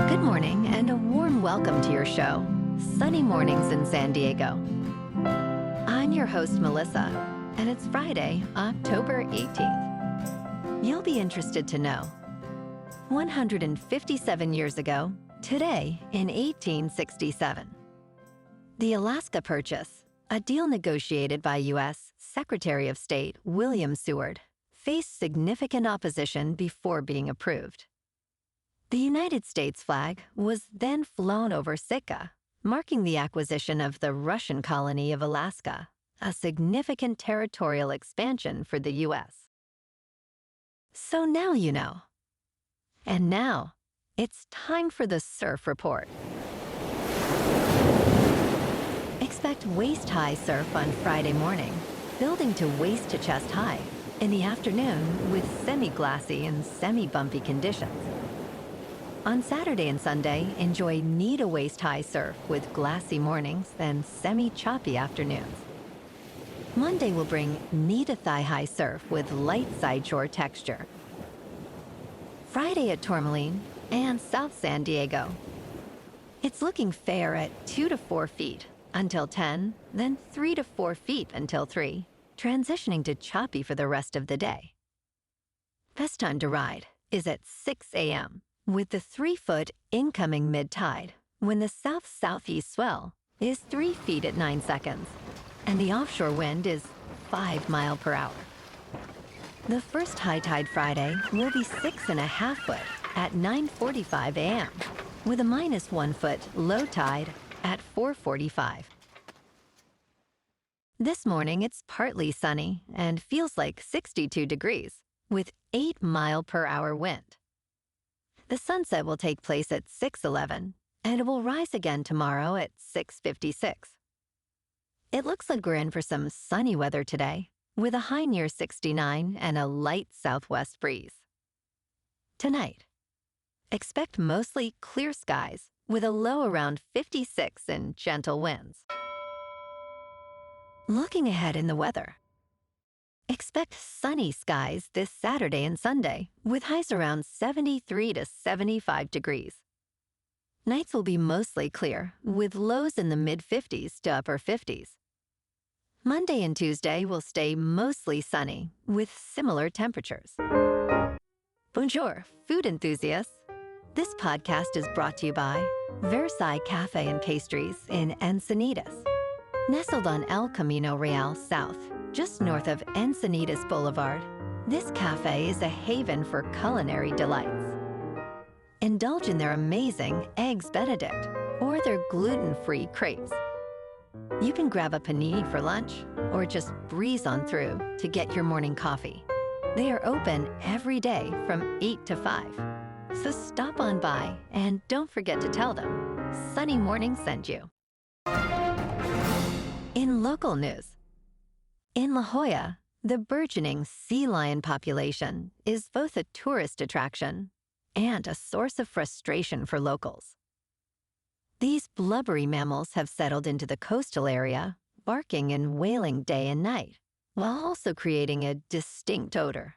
Good morning and a warm welcome to your show, Sunny Mornings in San Diego. I'm your host, Melissa, and it's Friday, October 18th. You'll be interested to know, 157 years ago, today in 1867, the Alaska Purchase, a deal negotiated by U.S. Secretary of State William Seward, faced significant opposition before being approved. The United States flag was then flown over Sitka, marking the acquisition of the Russian colony of Alaska, a significant territorial expansion for the U.S. So now you know. And now, it's time for the Surf Report. Expect waist-high surf on Friday morning, building to waist-to-chest high, in the afternoon with semi-glassy and semi-bumpy conditions. On Saturday and Sunday, enjoy knee-to-waist-high surf with glassy mornings and semi-choppy afternoons. Monday will bring knee-to-thigh-high surf with light sideshore texture. Friday at Tourmaline and South San Diego. It's looking fair at 2 to 4 feet until 10, then 3 to 4 feet until 3, transitioning to choppy for the rest of the day. Best time to ride is at 6 a.m. with the 3-foot incoming mid-tide when the south-southeast swell is 3 feet at 9 seconds and the offshore wind is 5 miles per hour. The first high tide Friday will be 6.5 foot at 9:45 a.m. with a -1 foot low tide at 4:45. This morning it's partly sunny and feels like 62 degrees with 8 mile per hour wind. The sunset will take place at 6:11 and it will rise again tomorrow at 6:56. It looks like we're in for some sunny weather today with a high near 69 and a light southwest breeze. Tonight, expect mostly clear skies with a low around 56 and gentle winds. Looking ahead in the weather, expect sunny skies this Saturday and Sunday with highs around 73 to 75 degrees. Nights will be mostly clear with lows in the mid-50s to upper 50s. Monday and Tuesday will stay mostly sunny with similar temperatures. Bonjour, food enthusiasts. This podcast is brought to you by Versailles Cafe and Pastries in Encinitas. Nestled on El Camino Real South, just north of Encinitas Boulevard, this cafe is a haven for culinary delights. Indulge in their amazing Eggs Benedict or their gluten-free crepes. You can grab a panini for lunch or just breeze on through to get your morning coffee. They are open every day from 8 to 5. So stop on by and don't forget to tell them Sunny Morning sent you. In local news, in La Jolla, the burgeoning sea lion population is both a tourist attraction and a source of frustration for locals. These blubbery mammals have settled into the coastal area, barking and wailing day and night, while also creating a distinct odor.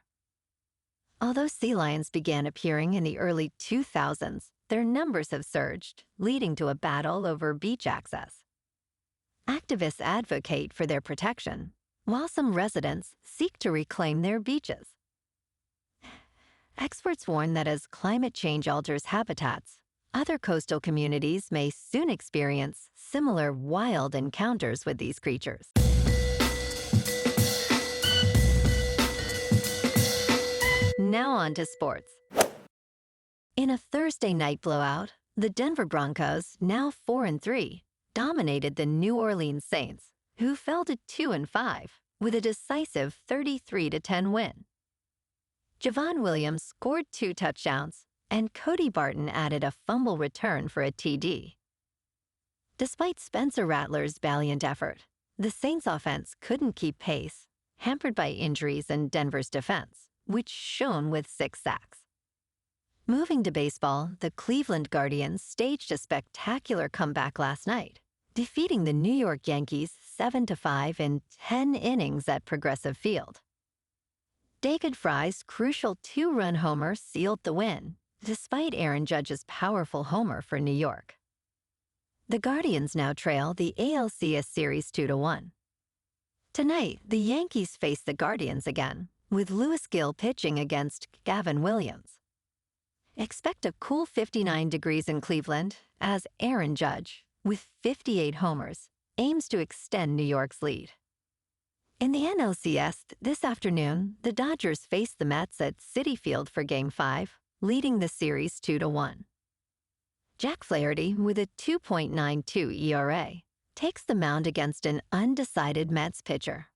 Although sea lions began appearing in the early 2000s, their numbers have surged, leading to a battle over beach access. Activists advocate for their protection, while some residents seek to reclaim their beaches. Experts warn that as climate change alters habitats, other coastal communities may soon experience similar wild encounters with these creatures. Now on to sports. In a Thursday night blowout, the Denver Broncos, now 4-3, dominated the New Orleans Saints, who fell to 2-5 with a decisive 33-10 win. Javonte Williams scored 2 touchdowns, and Cody Barton added a fumble return for a TD. Despite Spencer Rattler's valiant effort, the Saints' offense couldn't keep pace, hampered by injuries and Denver's defense, which shone with 6 sacks. Moving to baseball, the Cleveland Guardians staged a spectacular comeback last night, defeating the New York Yankees 7-5 in 10 innings at Progressive Field. David Fry's crucial 2-run homer sealed the win, despite Aaron Judge's powerful homer for New York. The Guardians now trail the ALCS Series 2-1. Tonight, the Yankees face the Guardians again, with Lewis Gill pitching against Gavin Williams. Expect a cool 59 degrees in Cleveland as Aaron Judge, with 58 homers, aims to extend New York's lead. In the NLCS this afternoon, the Dodgers face the Mets at Citi Field for Game 5, leading the series 2-1. Jack Flaherty, with a 2.92 ERA, takes the mound against an undecided Mets pitcher.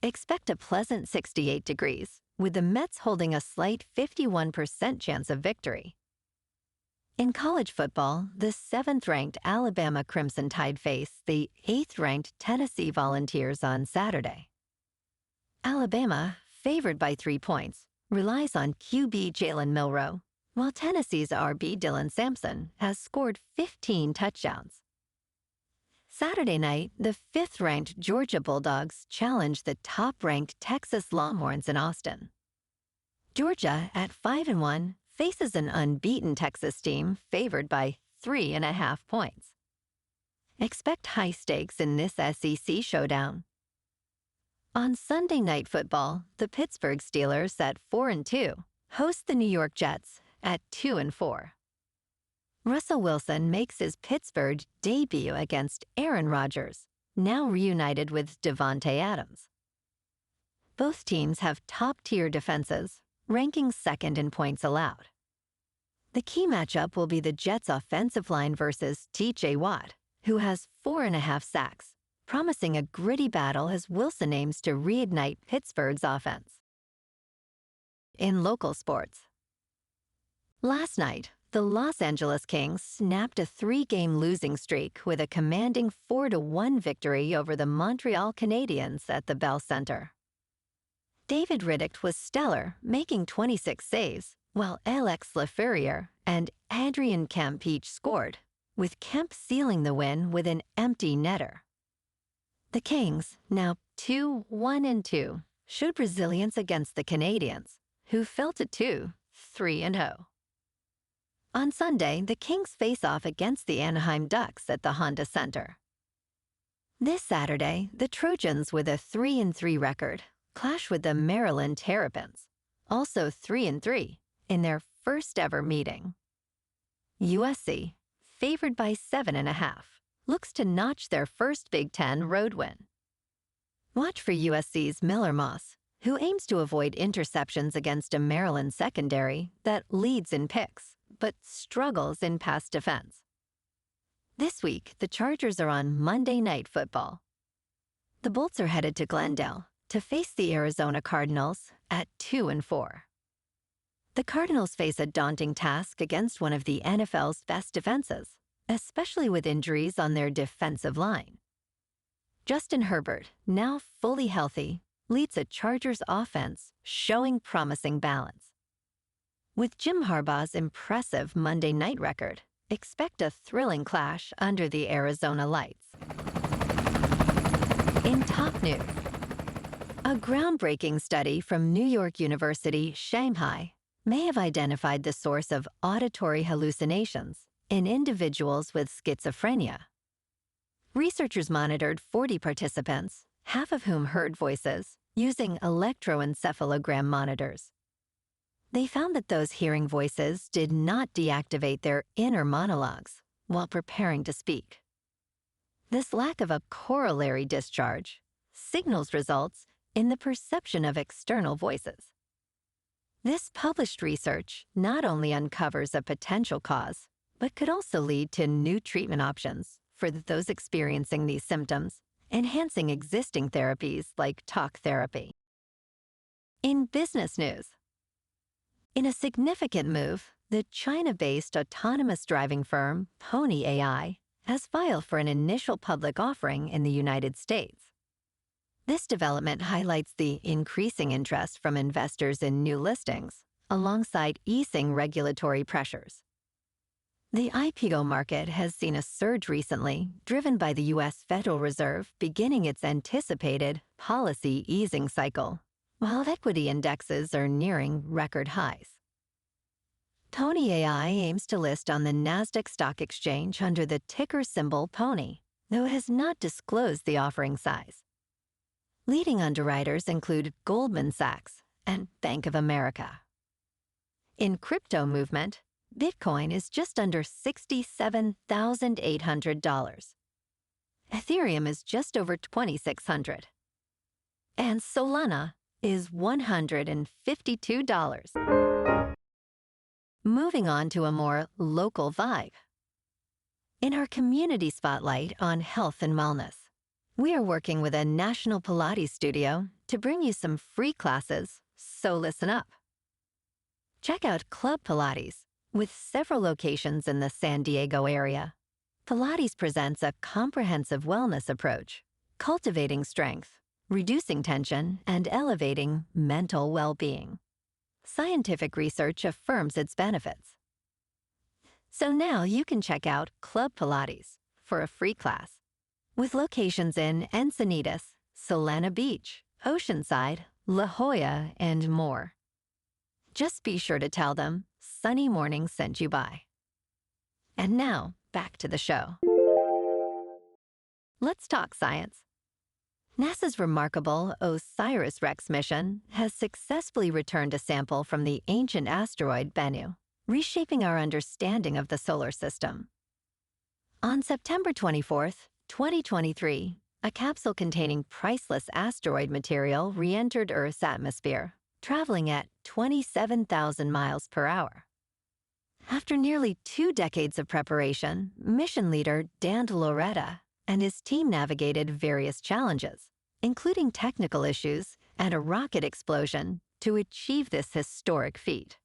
Expect a pleasant 68 degrees, with the Mets holding a slight 51% chance of victory. In college football, the 7th-ranked Alabama Crimson Tide face the 8th-ranked Tennessee Volunteers on Saturday. Alabama, favored by 3 points, relies on QB Jalen Milroe, while Tennessee's RB Dylan Sampson has scored 15 touchdowns. Saturday night, the 5th-ranked Georgia Bulldogs challenge the top-ranked Texas Longhorns in Austin. Georgia, at 5-1, faces an unbeaten Texas team favored by 3.5 points. Expect high stakes in this SEC showdown. On Sunday Night Football, the Pittsburgh Steelers at 4-2 host the New York Jets at 2-4. Russell Wilson makes his Pittsburgh debut against Aaron Rodgers, now reunited with Javonte Adams. Both teams have top-tier defenses, ranking second in points allowed. The key matchup will be the Jets' offensive line versus T.J. Watt, who has 4.5 sacks, promising a gritty battle as Wilson aims to reignite Pittsburgh's offense. In local sports, last night, the Los Angeles Kings snapped a 3-game losing streak with a commanding 4-1 victory over the Montreal Canadiens at the Bell Center. David Riddick was stellar, making 26 saves, while Alex Lafreniere and Adrian Kemp each scored, with Kemp sealing the win with an empty netter. The Kings, now 2-1-2, showed resilience against the Canadiens, who fell to 3-0. On Sunday, the Kings face off against the Anaheim Ducks at the Honda Center. This Saturday, the Trojans, with a 3-3 record, clash with the Maryland Terrapins, also 3-3, in their first-ever meeting. USC, favored by 7.5, looks to notch their first Big Ten road win. Watch for USC's Miller Moss, who aims to avoid interceptions against a Maryland secondary that leads in picks, but struggles in pass defense. This week, the Chargers are on Monday Night Football. The Bolts are headed to Glendale to face the Arizona Cardinals at 2-4. The Cardinals face a daunting task against one of the NFL's best defenses, especially with injuries on their defensive line. Justin Herbert, now fully healthy, leads a Chargers offense showing promising balance. With Jim Harbaugh's impressive Monday night record, expect a thrilling clash under the Arizona lights. In top news, a groundbreaking study from New York University Shanghai may have identified the source of auditory hallucinations in individuals with schizophrenia. Researchers monitored 40 participants, half of whom heard voices, using electroencephalogram monitors. They found that those hearing voices did not deactivate their inner monologues while preparing to speak. This lack of a corollary discharge signals results in the perception of external voices. This published research not only uncovers a potential cause, but could also lead to new treatment options for those experiencing these symptoms, enhancing existing therapies like talk therapy. In business news, in a significant move, the China-based autonomous driving firm Pony AI has filed for an initial public offering in the United States. This development highlights the increasing interest from investors in new listings, alongside easing regulatory pressures. The IPO market has seen a surge recently, driven by the U.S. Federal Reserve beginning its anticipated policy easing cycle, while equity indexes are nearing record highs. Pony AI aims to list on the Nasdaq Stock Exchange under the ticker symbol PONY, though it has not disclosed the offering size. Leading underwriters include Goldman Sachs and Bank of America. In crypto movement, Bitcoin is just under $67,800. Ethereum is just over $2,600. And Solana is $152. Moving on to a more local vibe. In our community spotlight on health and wellness, we are working with a national Pilates studio to bring you some free classes, so listen up. Check out Club Pilates, with several locations in the San Diego area. Pilates presents a comprehensive wellness approach, cultivating strength, reducing tension, and elevating mental well-being. Scientific research affirms its benefits. So now you can check out Club Pilates for a free class, with locations in Encinitas, Solana Beach, Oceanside, La Jolla, and more. Just be sure to tell them Sunny Morning sent you by. And now, back to the show. Let's talk science. NASA's remarkable Osiris Rex mission has successfully returned a sample from the ancient asteroid Bennu, reshaping our understanding of the solar system. On September 24, 2023, a capsule containing priceless asteroid material re-entered Earth's atmosphere, traveling at 27,000 miles per hour. After nearly 2 decades of preparation, mission leader Dan Loretta and his team navigated various challenges, including technical issues and a rocket explosion, to achieve this historic feat.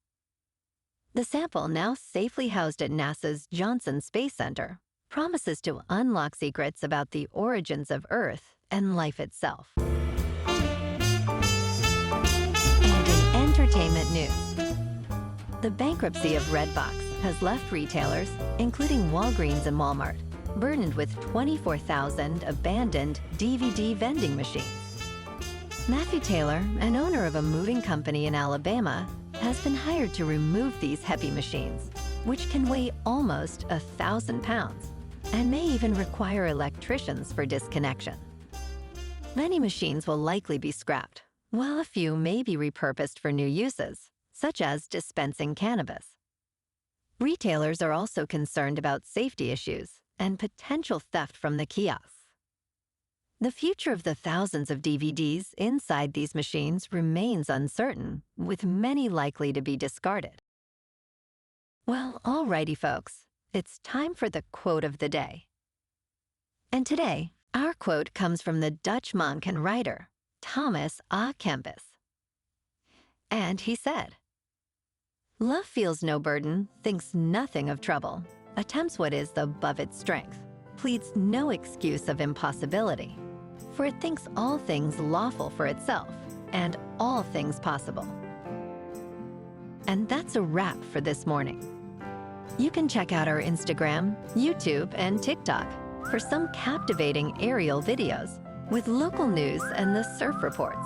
The sample, now safely housed at NASA's Johnson Space Center, promises to unlock secrets about the origins of Earth and life itself. And in entertainment news, the bankruptcy of Redbox has left retailers, including Walgreens and Walmart, burdened with 24,000 abandoned DVD vending machines. Matthew Taylor, an owner of a moving company in Alabama, has been hired to remove these heavy machines, which can weigh almost 1,000 pounds and may even require electricians for disconnection. Many machines will likely be scrapped, while a few may be repurposed for new uses, such as dispensing cannabis. Retailers are also concerned about safety issues and potential theft from the kiosks. The future of the thousands of DVDs inside these machines remains uncertain, with many likely to be discarded. Well, alrighty folks, it's time for the quote of the day. And today, our quote comes from the Dutch monk and writer, Thomas A. Kempis. And he said, "Love feels no burden, thinks nothing of trouble, attempts what is above its strength, pleads no excuse of impossibility, for it thinks all things lawful for itself, and all things possible." And that's a wrap for this morning. You can check out our Instagram, YouTube, and TikTok for some captivating aerial videos with local news and the surf reports.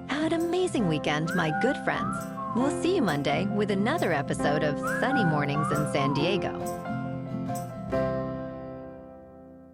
Have an amazing weekend, my good friends. We'll see you Monday with another episode of Sunny Mornings in San Diego.